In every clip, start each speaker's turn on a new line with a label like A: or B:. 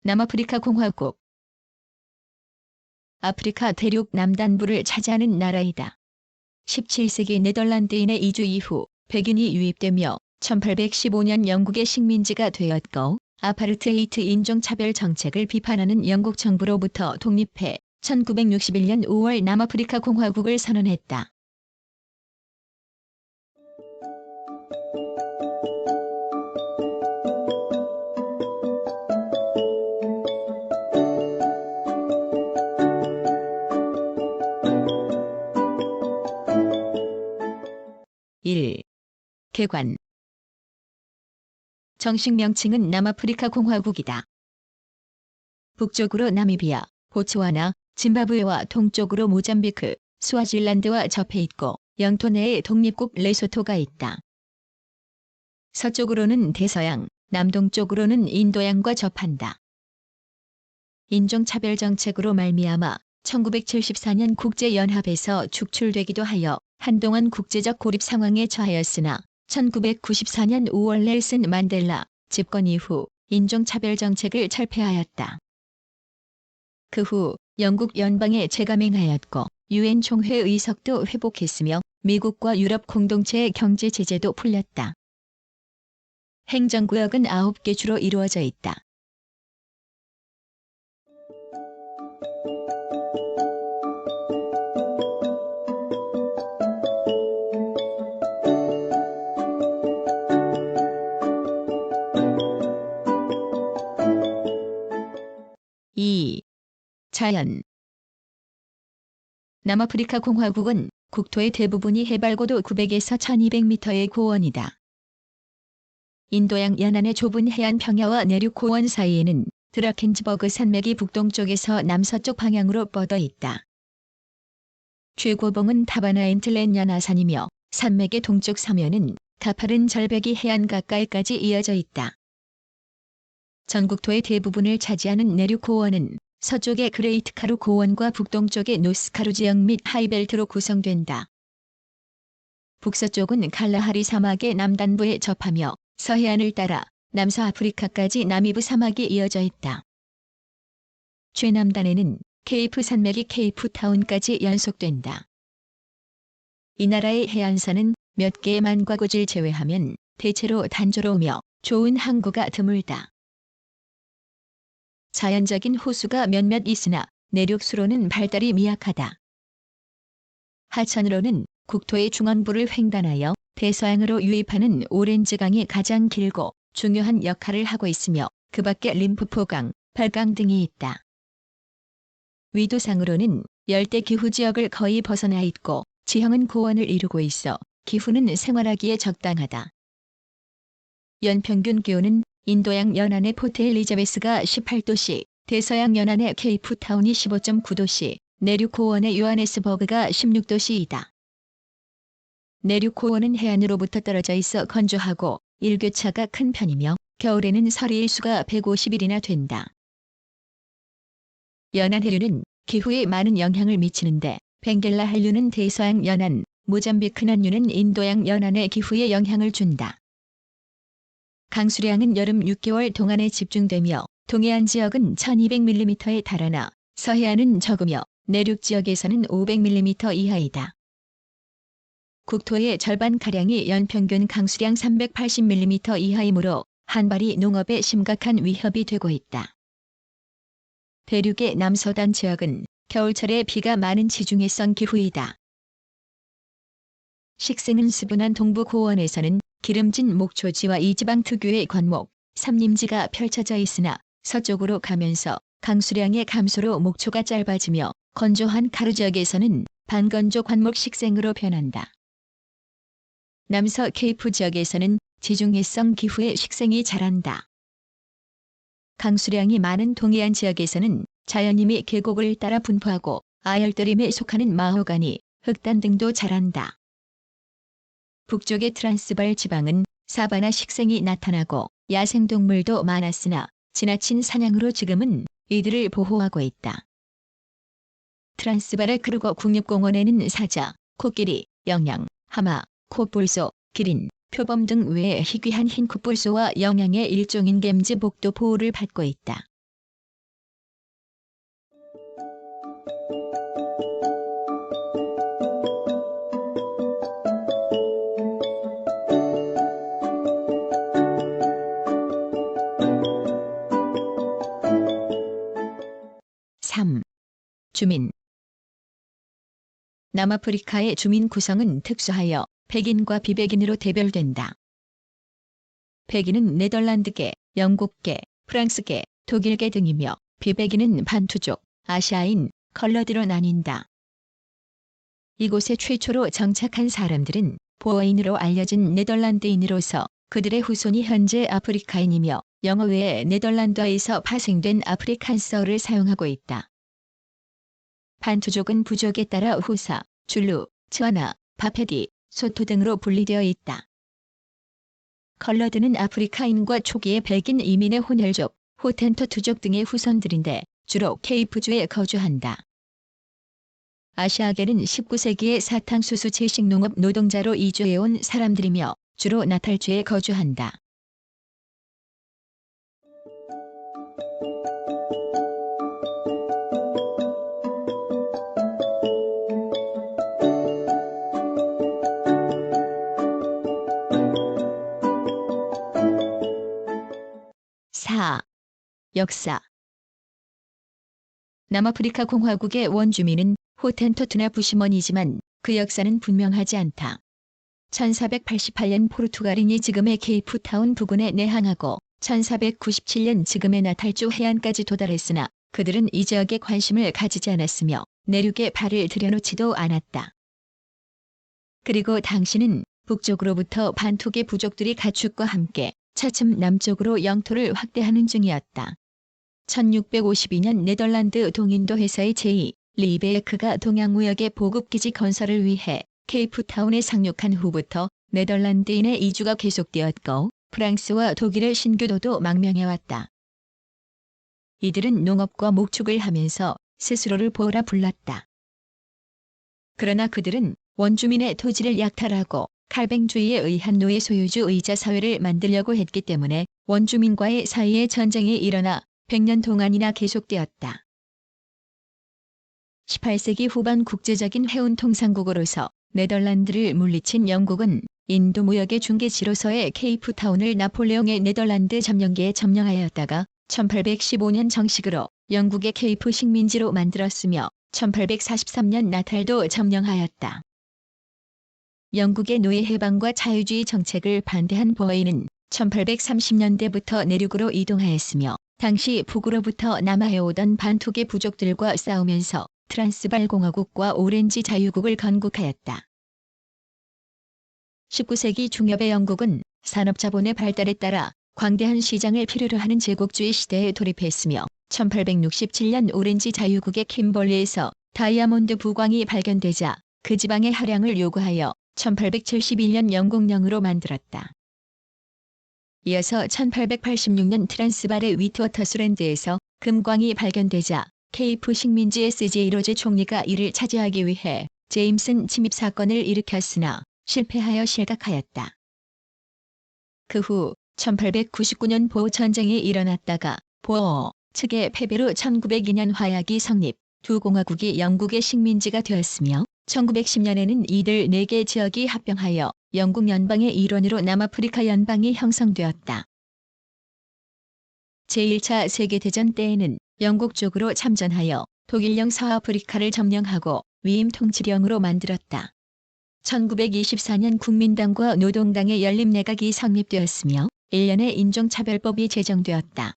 A: 남아프리카 공화국. 아프리카 대륙 남단부를 차지하는 나라이다. 17세기 네덜란드인의 이주 이후 백인이 유입되며 1815년 영국의 식민지가 되었고 아파르테이트 인종차별 정책을 비판하는 영국 정부로부터 독립해 1961년 5월 남아프리카 공화국을 선언했다. (1) 개관. 정식 명칭은 남아프리카 공화국이다. 북쪽으로 나미비아, 보츠와나, 짐바브웨와 동쪽으로 모잠비크, 스와질란드와 접해 있고 영토 내에 독립국 레소토가 있다. 서쪽으로는 대서양, 남동쪽으로는 인도양과 접한다. 인종차별 정책으로 말미암아 1974년 국제연합에서 축출되기도 하여 한동안 국제적 고립 상황에 처하였으나 1994년 5월 넬슨 만델라 집권 이후 인종차별 정책을 철폐하였다. 그 후 영국 연방에 재가맹하였고 유엔 총회 의석도 회복했으며 미국과 유럽 공동체의 경제 제재도 풀렸다. 행정구역은 9개 주로 이루어져 있다. (2) 자연. 남아프리카 공화국은 국토의 대부분이 해발고도 900에서 1200m의 고원이다. 인도양 연안의 좁은 해안 평야와 내륙 고원 사이에는 드라켄즈버그 산맥이 북동쪽에서 남서쪽 방향으로 뻗어 있다. 최고봉은 타바나엔틀렌 연하산이며 산맥의 동쪽 서면은 가파른 절벽이 해안 가까이까지 이어져 있다. 전국토의 대부분을 차지하는 내륙 고원은 서쪽의 그레이트 카루 고원과 북동쪽의 노스카루 지역 및 하이벨트로 구성된다. 북서쪽은 칼라하리 사막의 남단부에 접하며 서해안을 따라 남서아프리카까지 나미브 사막이 이어져 있다. 최남단에는 케이프 산맥이 케이프타운까지 연속된다. 이 나라의 해안선은 몇 개의 만과고지를 제외하면 대체로 단조로우며 좋은 항구가 드물다. 자연적인 호수가 몇몇 있으나 내륙수로는 발달이 미약하다. 하천으로는 국토의 중앙부를 횡단하여 대서양으로 유입하는 오렌지강이 가장 길고 중요한 역할을 하고 있으며 그 밖에 림프포강, 발강 등이 있다. 위도상으로는 열대 기후 지역을 거의 벗어나 있고 지형은 고원을 이루고 있어 기후는 생활하기에 적당하다. 연평균 기온은 인도양 연안의 포트 엘리자베스가 18도씨, 대서양 연안의 케이프타운이 15.9도씨, 내륙 고원의 요하네스버그가 16도씨이다. 내륙 고원은 해안으로부터 떨어져 있어 건조하고 일교차가 큰 편이며 겨울에는 서리일수가 150일이나 된다. 연안 해류는 기후에 많은 영향을 미치는데 벵겔라 한류는 대서양 연안, 모잠비크 난류는 인도양 연안의 기후에 영향을 준다. 강수량은 여름 6개월 동안에 집중되며 동해안 지역은 1200mm에 달하나 서해안은 적으며 내륙 지역에서는 500mm 이하이다. 국토의 절반가량이 연평균 강수량 380mm 이하이므로 한발이 농업에 심각한 위협이 되고 있다. 대륙의 남서단 지역은 겨울철에 비가 많은 지중해성 기후이다. 식생은 스분한 동부 고원에서는 기름진 목초지와 이지방 특유의 관목, 삼림지가 펼쳐져 있으나 서쪽으로 가면서 강수량의 감소로 목초가 짧아지며 건조한 가루 지역에서는 반건조 관목 식생으로 변한다. 남서 케이프 지역에서는 지중해성 기후의 식생이 자란다. 강수량이 많은 동해안 지역에서는 자연임이 계곡을 따라 분포하고 아열대림에 속하는 마호가니, 흑단 등도 자란다. 북쪽의 트란스발 지방은 사바나 식생이 나타나고 야생동물도 많았으나 지나친 사냥으로 지금은 이들을 보호하고 있다. 트란스바르 크루거 국립공원에는 사자, 코끼리, 영양, 하마, 코뿔소, 기린, 표범 등 외에 희귀한 흰 코뿔소와 영양의 일종인 겜즈 복도 보호를 받고 있다. 3. 주민. 남아프리카의 주민 구성은 특수하여 백인과 비백인으로 대별된다. 백인은 네덜란드계, 영국계, 프랑스계, 독일계 등이며 비백인은 반투족, 아시아인, 컬러드로 나뉜다. 이곳에 최초로 정착한 사람들은 보어인으로 알려진 네덜란드인으로서 그들의 후손이 현재 아프리카인이며 영어 외에 네덜란드어에서 파생된 아프리칸스어를 사용하고 있다. 반투족은 부족에 따라 후사, 줄루, 츠와나, 바페디, 소토 등으로 분리되어 있다. 컬러드는 아프리카인과 초기의 백인 이민의 혼혈족, 호텐토투족 등의 후손들인데 주로 케이프주에 거주한다. 아시아계는 19세기에 사탕수수 채식 농업 노동자로 이주해온 사람들이며 주로 나탈주에 거주한다. 역사. 남아프리카 공화국의 원주민은 호텐토투나 부시먼이지만 그 역사는 분명하지 않다. 1488년 포르투갈인이 지금의 케이프타운 부근에 내항하고 1497년 지금의 나탈주 해안까지 도달했으나 그들은 이 지역에 관심을 가지지 않았으며 내륙에 발을 들여놓지도 않았다. 그리고 당시는 북쪽으로부터 반토계 부족들이 가축과 함께 차츰 남쪽으로 영토를 확대하는 중이었다. 1652년 네덜란드 동인도 회사의 제2 리베크가 동양무역의 보급기지 건설을 위해 케이프타운에 상륙한 후부터 네덜란드인의 이주가 계속되었고 프랑스와 독일의 신교도도 망명해왔다. 이들은 농업과 목축을 하면서 스스로를 보라 불렀다. 그러나 그들은 원주민의 토지를 약탈하고 칼뱅주의에 의한 노예 소유주 의자 사회를 만들려고 했기 때문에 원주민과의 사이에 전쟁이 일어나 100년 동안이나 계속되었다. 18세기 후반 국제적인 해운 통상국으로서 네덜란드를 물리친 영국은 인도 무역의 중개지로서의 케이프타운을 나폴레옹의 네덜란드 점령기에 점령하였다가 1815년 정식으로 영국의 케이프 식민지로 만들었으며 1843년 나탈도 점령하였다. 영국의 노예 해방과 자유주의 정책을 반대한 보어인은 1830년대부터 내륙으로 이동하였으며 당시 북으로부터 남하해오던 반토계 부족들과 싸우면서 트란스발 공화국과 오렌지 자유국을 건국하였다. 19세기 중엽의 영국은 산업자본의 발달에 따라 광대한 시장을 필요로 하는 제국주의 시대에 돌입했으며 1867년 오렌지 자유국의 킴벌리에서 다이아몬드 부광이 발견되자 그 지방의 할양을 요구하여 1871년 영국령으로 만들었다. 이어서 1886년 트란스발의 위트워터스랜드에서 금광이 발견되자 케이프 식민지 SJ 로제 총리가 이를 차지하기 위해 제임슨 침입 사건을 일으켰으나 실패하여 실각하였다. 그 후 1899년 보어 전쟁이 일어났다가 보어 측의 패배로 1902년 화약이 성립, 두 공화국이 영국의 식민지가 되었으며 1910년에는 이들 4개 지역이 합병하여 영국 연방의 일원으로 남아프리카 연방이 형성되었다. 제1차 세계대전 때에는 영국 쪽으로 참전하여 독일령 서아프리카를 점령하고 위임 통치령으로 만들었다. 1924년 국민당과 노동당의 연립내각이 성립되었으며 1년에 인종차별법이 제정되었다.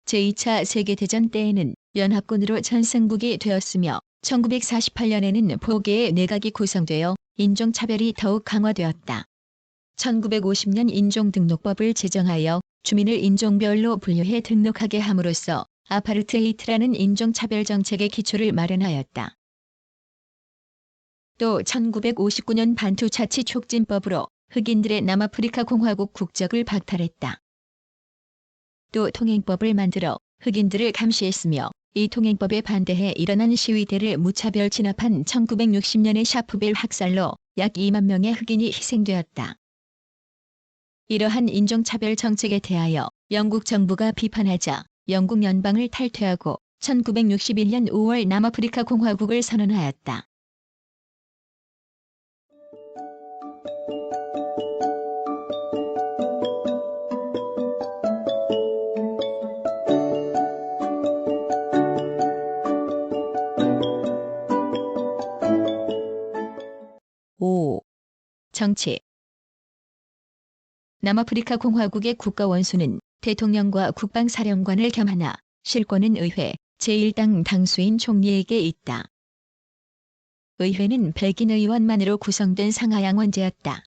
A: 제2차 세계대전 때에는 연합군으로 전승국이 되었으며 1948년에는 포개의 내각이 구성되어 인종차별이 더욱 강화되었다. 1950년 인종등록법을 제정하여 주민을 인종별로 분류해 등록하게 함으로써 아파르테이트라는 인종차별 정책의 기초를 마련하였다. 또 1959년 반투차치 촉진법으로 흑인들의 남아프리카 공화국 국적을 박탈했다. 또 통행법을 만들어 흑인들을 감시했으며 이 통행법에 반대해 일어난 시위대를 무차별 진압한 1960년의 샤프빌 학살로 약 2만 명의 흑인이 희생되었다. 이러한 인종차별 정책에 대하여 영국 정부가 비판하자 영국 연방을 탈퇴하고 1961년 5월 남아프리카 공화국을 선언하였다. 정치. 남아프리카 공화국의 국가원수는 대통령과 국방사령관을 겸하나 실권은 의회 제1당 당수인 총리에게 있다. 의회는 백인 의원만으로 구성된 상하양원제였다.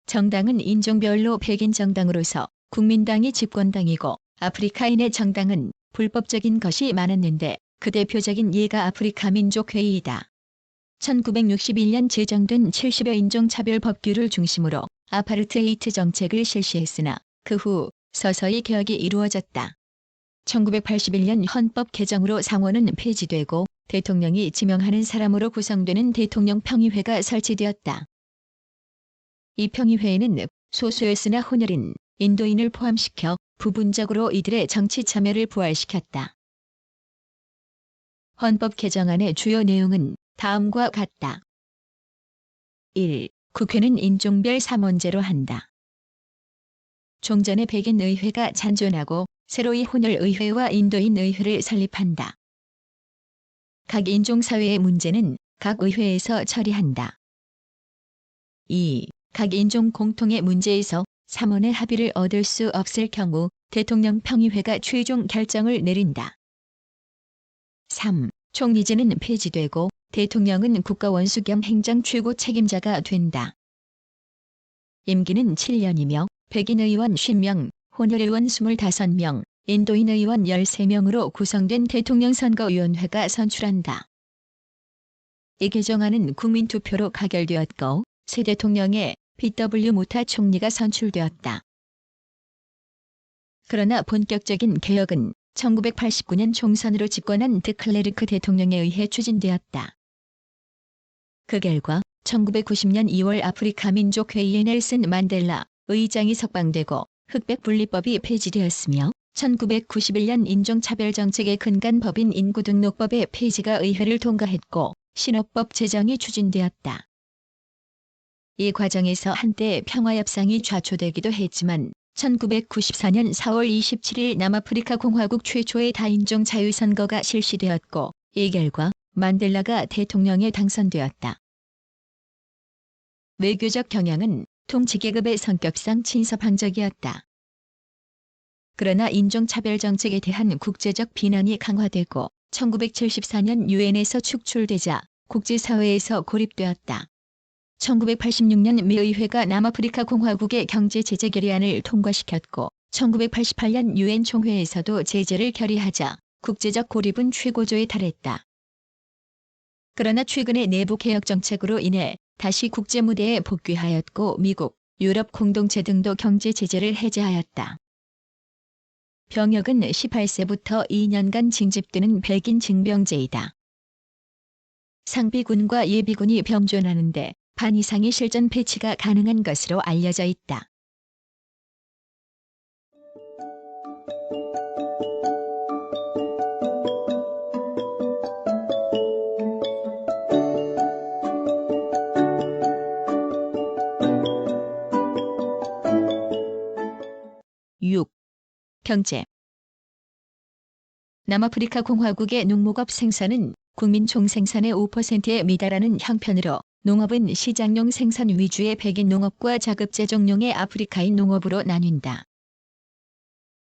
A: 정당은 인종별로 백인 정당으로서 국민당이 집권당이고 아프리카인의 정당은 불법적인 것이 많았는데 그 대표적인 예가 아프리카 민족회의이다. 1961년 제정된 70여 인종차별 법규를 중심으로 아파르테이트 정책을 실시했으나 그 후 서서히 개혁이 이루어졌다. 1981년 헌법 개정으로 상원은 폐지되고 대통령이 지명하는 사람으로 구성되는 대통령 평의회가 설치되었다. 이 평의회에는 소수였으나 혼혈인 인도인을 포함시켜 부분적으로 이들의 정치 참여를 부활시켰다. 헌법 개정안의 주요 내용은 다음과 같다. 1. 국회는 인종별 3원제로 한다. 종전의 백인 의회가 잔존하고 새로이 혼혈 의회와 인도인 의회를 설립한다. 각 인종사회의 문제는 각 의회에서 처리한다. 2. 각 인종 공통의 문제에서 3원의 합의를 얻을 수 없을 경우 대통령 평의회가 최종 결정을 내린다. 3. 총리제는 폐지되고 대통령은 국가원수 겸 행정 최고 책임자가 된다. 임기는 7년이며 백인 의원 50명, 혼혈 의원 25명, 인도인 의원 13명으로 구성된 대통령 선거위원회가 선출한다. 이 개정안은 국민투표로 가결되었고 새 대통령의 BW 무타 총리가 선출되었다. 그러나 본격적인 개혁은 1989년 총선으로 집권한 드클레르크 대통령에 의해 추진되었다. 그 결과 1990년 2월 아프리카 민족회의의 넬슨 만델라 의장이 석방되고 흑백분리법이 폐지되었으며 1991년 인종차별정책의 근간법인 인구등록법의 폐지가 의회를 통과했고 신호법 제정이 추진되었다. 이 과정에서 한때 평화협상이 좌초되기도 했지만 1994년 4월 27일 남아프리카 공화국 최초의 다인종 자유선거가 실시되었고 이 결과 만델라가 대통령에 당선되었다. 외교적 경향은 통치계급의 성격상 친서방적이었다. 그러나 인종차별 정책에 대한 국제적 비난이 강화되고 1974년 유엔에서 축출되자 국제사회에서 고립되었다. 1986년 미 의회가 남아프리카 공화국의 경제 제재 결의안을 통과시켰고 1988년 유엔 총회에서도 제재를 결의하자 국제적 고립은 최고조에 달했다. 그러나 최근의 내부 개혁 정책으로 인해 다시 국제 무대에 복귀하였고 미국, 유럽 공동체 등도 경제 제재를 해제하였다. 병역은 18세부터 2년간 징집되는 백인 징병제이다. 상비군과 예비군이 병존하는데 반 이상의 실전 배치가 가능한 것으로 알려져 있다. 경제. 남아프리카 공화국의 농목업 생산은 국민 총생산의 5%에 미달하는 형편으로 농업은 시장용 생산 위주의 백인 농업과 자급제종용의 아프리카인 농업으로 나뉜다.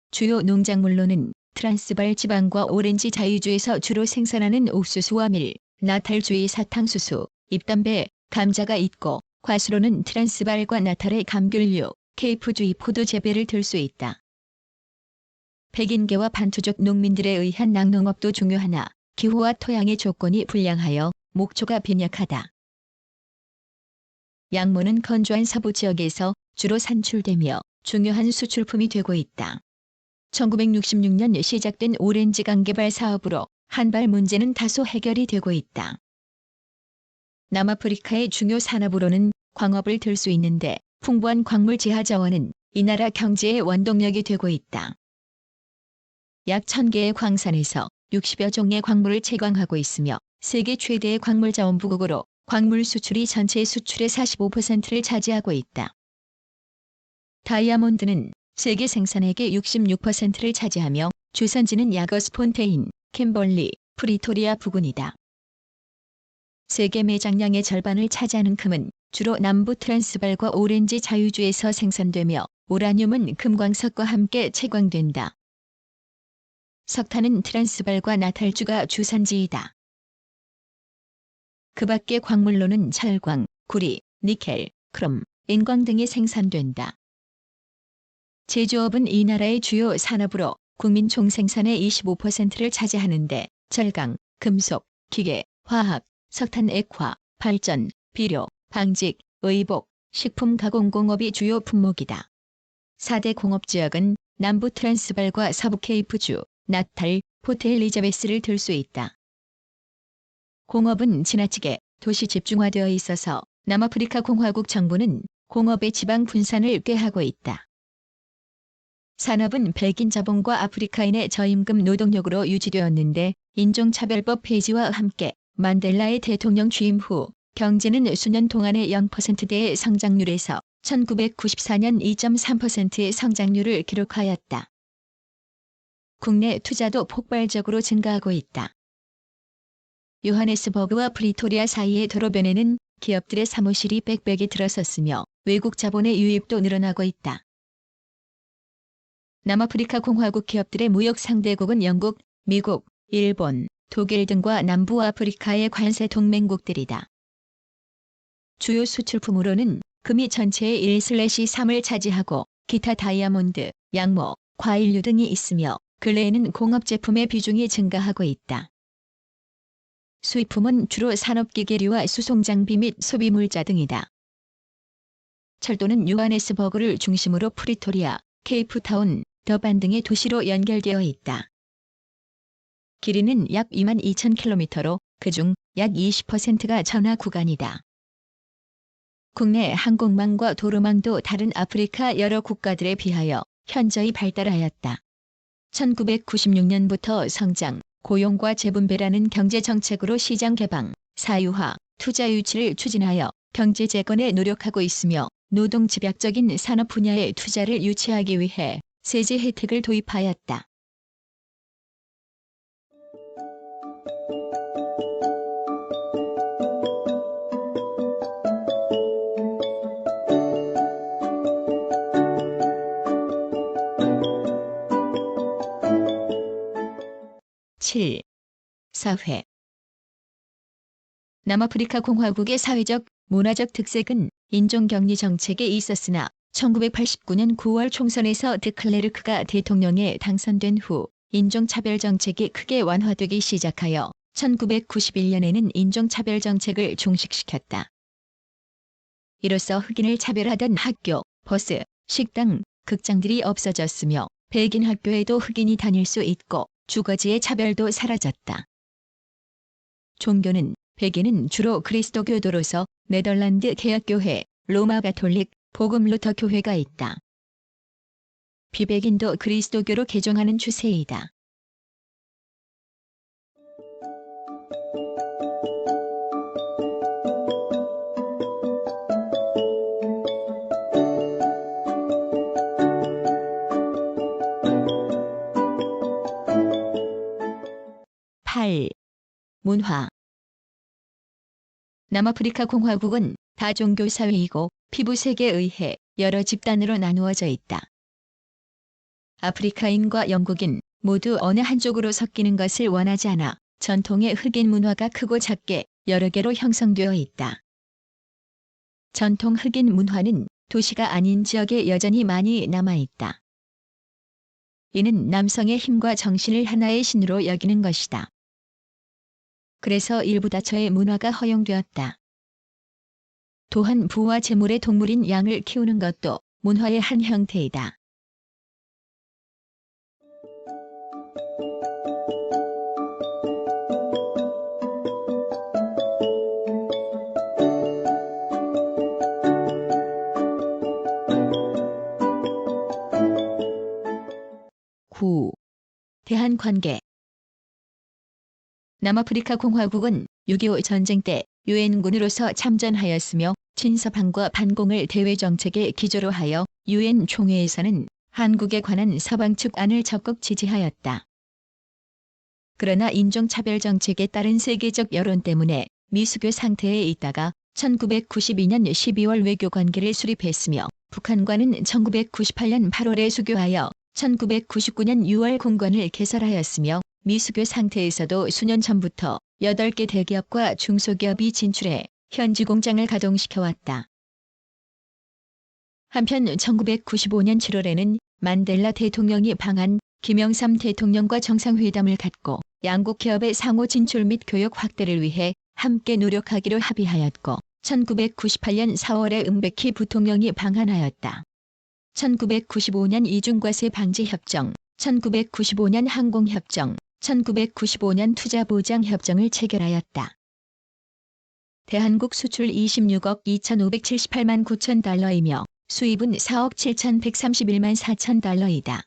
A: 주요 농작물로는 트란스발 지방과 오렌지 자유주에서 주로 생산하는 옥수수와 밀, 나탈주의 사탕수수, 잎담배, 감자가 있고 과수로는 트란스발과 나탈의 감귤류, 케이프주의 포도 재배를 들 수 있다. 백인계와 반투족 농민들에 의한 낙농업도 중요하나 기후와 토양의 조건이 불량하여 목초가 빈약하다. 양모는 건조한 서부 지역에서 주로 산출되며 중요한 수출품이 되고 있다. 1966년 시작된 오렌지강 개발 사업으로 한발 문제는 다소 해결이 되고 있다. 남아프리카의 중요 산업으로는 광업을 들 수 있는데 풍부한 광물 지하 자원은 이 나라 경제의 원동력이 되고 있다. 약 1000개의 광산에서 60여 종의 광물을 채광하고 있으며 세계 최대의 광물 자원부국으로 광물 수출이 전체 수출의 45%를 차지하고 있다. 다이아몬드는 세계 생산액의 66%를 차지하며 주산지는 야거스폰테인, 킴벌리, 프리토리아 부근이다. 세계 매장량의 절반을 차지하는 금은 주로 남부 트랜스발과 오렌지 자유주에서 생산되며 우라늄은 금광석과 함께 채광된다. 석탄은 트랜스발과 나탈주가 주산지이다. 그 밖의 광물로는 철광, 구리, 니켈, 크롬, 인광 등이 생산된다. 제조업은 이 나라의 주요 산업으로 국민 총생산의 25%를 차지하는데 철강, 금속, 기계, 화학, 석탄 액화, 발전, 비료, 방직, 의복, 식품 가공공업이 주요 품목이다. 4대 공업지역은 남부 트랜스발과 서부 케이프주, 나탈, 포트 엘리자베스를 들 수 있다. 공업은 지나치게 도시 집중화되어 있어서 남아프리카 공화국 정부는 공업의 지방 분산을 꾀하고 있다. 산업은 백인 자본과 아프리카인의 저임금 노동력으로 유지되었는데 인종차별법 폐지와 함께 만델라의 대통령 취임 후 경제는 수년 동안의 0%대의 성장률에서 1994년 2.3%의 성장률을 기록하였다. 국내 투자도 폭발적으로 증가하고 있다. 요하네스버그와 프리토리아 사이의 도로변에는 기업들의 사무실이 빽빽이 들어섰으며 외국 자본의 유입도 늘어나고 있다. 남아프리카 공화국 기업들의 무역 상대국은 영국, 미국, 일본, 독일 등과 남부 아프리카의 관세 동맹국들이다. 주요 수출품으로는 금이 전체의 1/3을 차지하고 기타 다이아몬드, 양모, 과일류 등이 있으며 근래에는 공업 제품의 비중이 증가하고 있다. 수입품은 주로 산업기계류와 수송장비 및 소비물자 등이다. 철도는 요하네스버그를 중심으로 프리토리아, 케이프타운, 더반 등의 도시로 연결되어 있다. 길이는 약 22,000km로 그중 약 20%가 전하 구간이다. 국내 항공망과 도로망도 다른 아프리카 여러 국가들에 비하여 현저히 발달하였다. 1996년부터 성장, 고용과 재분배라는 경제정책으로 시장 개방, 사유화, 투자 유치를 추진하여 경제 재건에 노력하고 있으며 노동 집약적인 산업 분야에 투자를 유치하기 위해 세제 혜택을 도입하였다. (7) 사회 남아프리카 공화국의 사회적, 문화적 특색은 인종격리 정책에 있었으나 1989년 9월 총선에서 드클레르크가 대통령에 당선된 후 인종차별 정책이 크게 완화되기 시작하여 1991년에는 인종차별 정책을 종식시켰다. 이로써 흑인을 차별하던 학교, 버스, 식당, 극장들이 없어졌으며 백인 학교에도 흑인이 다닐 수 있고 주거지의 차별도 사라졌다. 종교는 백인은 주로 그리스도교도로서 네덜란드 개혁교회, 로마 가톨릭, 복음 루터 교회가 있다. 비백인도 그리스도교로 개종하는 추세이다. (8) 문화 남아프리카 공화국은 다종교 사회이고 피부색에 의해 여러 집단으로 나누어져 있다. 아프리카인과 영국인 모두 어느 한쪽으로 섞이는 것을 원하지 않아 전통의 흑인 문화가 크고 작게 여러 개로 형성되어 있다. 전통 흑인 문화는 도시가 아닌 지역에 여전히 많이 남아있다. 이는 남성의 힘과 정신을 하나의 신으로 여기는 것이다. 그래서 일부 다처의 문화가 허용되었다. 또한 부와 재물의 동물인 양을 키우는 것도 문화의 한 형태이다. (9) 대한관계 남아프리카 공화국은 6.25 전쟁 때 유엔군으로서 참전하였으며 친서방과 반공을 대외 정책의 기조로 하여 유엔 총회에서는 한국에 관한 서방 측 안을 적극 지지하였다. 그러나 인종차별 정책에 따른 세계적 여론 때문에 미수교 상태에 있다가 1992년 12월 외교관계를 수립했으며 북한과는 1998년 8월에 수교하여 1999년 6월 공관을 개설하였으며 미수교 상태에서도 수년 전부터 8개 대기업과 중소기업이 진출해 현지 공장을 가동시켜왔다. 한편 1995년 7월에는 만델라 대통령이 방한 김영삼 대통령과 정상회담을 갖고 양국 기업의 상호 진출 및 교역 확대를 위해 함께 노력하기로 합의하였고 1998년 4월에 은백희 부통령이 방한하였다. 1995년 이중과세 방지 협정, 1995년 항공협정, 1995년 투자보장협정을 체결하였다. 대한국 수출 26억 2,578만 9천 달러이며 수입은 4억 7,131만 4천 달러이다.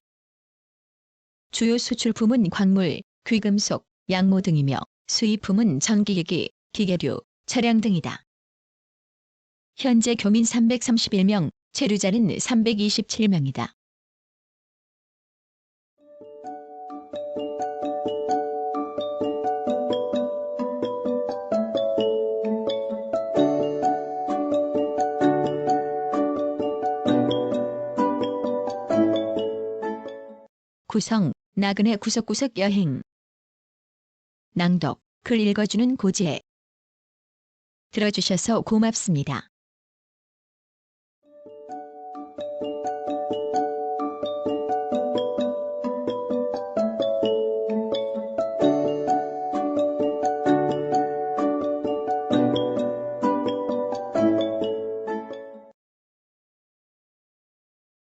A: 주요 수출품은 광물, 귀금속, 양모 등이며 수입품은 전기기기, 기계류, 차량 등이다. 현재 교민 331명, 체류자는 327명이다. 구성, 나그네 구석구석 여행. 낭독, 글 읽어주는 고지혜. 들어주셔서 고맙습니다.